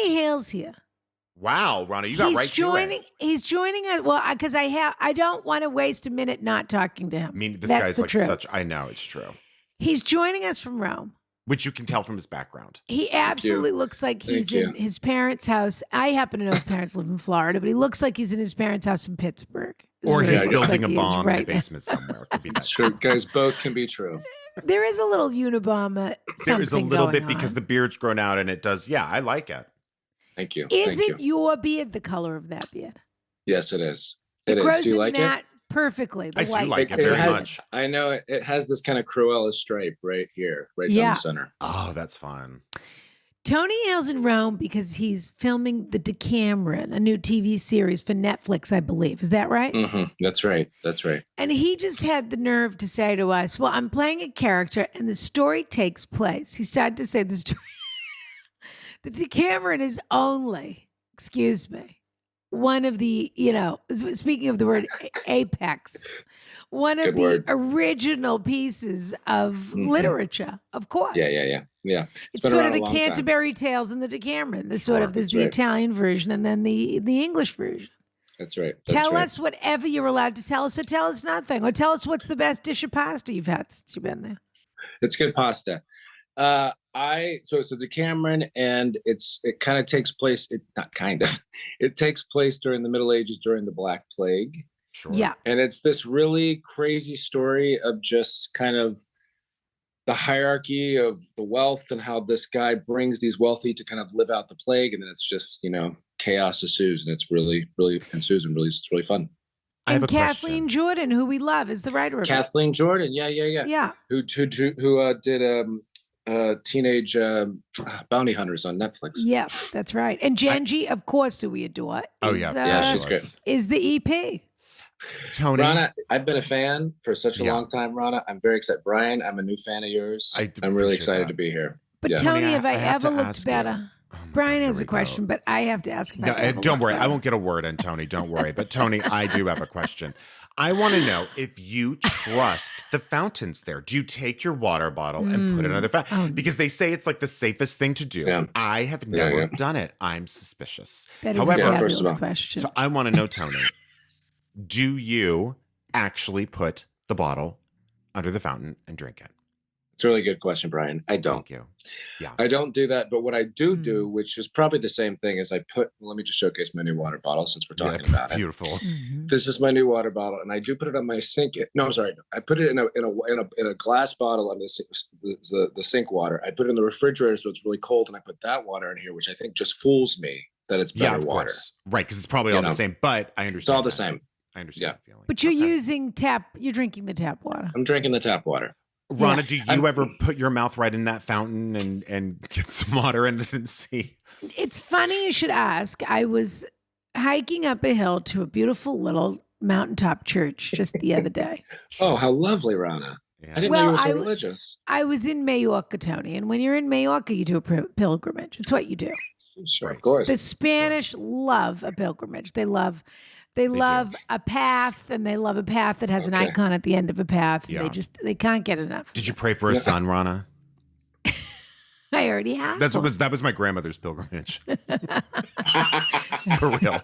Tony Hale's here. Wow, Rana, you got right to it. He's joining us. Well, because I don't want to waste a minute not talking to him. I mean, this That's guy's the like truth. such. I know it's true. He's joining us from Rome. Which you can tell from his background. He absolutely looks like he's in his parents' house. I happen to know his parents live in Florida, but he looks like he's in his parents' house in Pittsburgh. Or he's building a bomb in a basement somewhere. Could be That's true. Guys, both can be true. There is a little Unabomber something There is a little bit on. because the beard's grown out and it does. Yeah, I like it. Thank you. Is it your beard, the color of that beard? Yes, it is. It is. grows Do you like that it? perfectly. I do like it very much. I know it has this kind of Cruella stripe right here, right down the center. Oh, that's fun. Tony Hale's in Rome because he's filming the Decameron, a new TV series for Netflix, I believe. Is that right? Mm-hmm. That's right. That's right. And he just had the nerve to say to us, well, I'm playing a character and the story takes place. He started to say the story. The Decameron is only, excuse me, one of the, speaking of the word apex, one of the original pieces of literature, of course. Yeah. It's sort of the Canterbury Tales and the Decameron. There's the Italian version and then the English version. That's right. Tell us whatever you're allowed to tell us, or tell us nothing, or tell us what's the best dish of pasta you've had since you've been there. It's good pasta. So it's a Decameron, and it kind of takes place. It takes place during the Middle Ages, during the Black Plague. Sure. Yeah. And it's this really crazy story of just kind of the hierarchy of the wealth and how this guy brings these wealthy to kind of live out the plague. And then it's just, chaos ensues, and it's really it's really fun. And Kathleen Jordan, who we love, is the writer of Kathleen Jordan. Yeah. Who did Teenage Bounty Hunters on Netflix. Yes, that's right. And Genji, of course, who we adore. She's great. Is the EP. Tony. Rana, I've been a fan for such a long time, Rana. I'm very excited. Brian, I'm a new fan of yours. I'm really excited to be here. But Tony, have I ever looked better? Brian has a question, but I have to ask. Don't worry. I won't get a word in, Tony. Don't worry. But Tony, I do have a question. I want to know if you trust the fountains there. Do you take your water bottle and put it in the fountain? Because they say it's like the safest thing to do. Yeah. I have never done it. I'm suspicious. That is a fabulous question. So I want to know, Tony, do you actually put the bottle under the fountain and drink it? It's a really good question, Brian. I don't. Thank you. Yeah. I don't do that. But what I do, which is probably the same thing, is let me just showcase my new water bottle since we're talking about it. Beautiful. This is my new water bottle, and I do put it on my sink. No, I'm sorry. I put it in a glass bottle on the sink water. I put it in the refrigerator so it's really cold, and I put that water in here, which I think just fools me that it's better water. Course. Right, because it's probably all the same, but I understand. It's all the same. I understand that feeling. But you're you're drinking the tap water. I'm drinking the tap water. Rana, do you ever put your mouth right in that fountain and get some water in it and see? It's funny you should ask. I was hiking up a hill to a beautiful little mountaintop church just the other day. Oh, how lovely, Rana. Yeah. I didn't know you were so religious. I was in Majorca, Tony, and when you're in Majorca, you do a pilgrimage. It's what you do. Sure, of course. The Spanish love a pilgrimage. They love a path, and they love a path that has an icon at the end of a path. And they can't get enough. Did you pray for a son, Rana? I already have. That was my grandmother's pilgrimage. For real.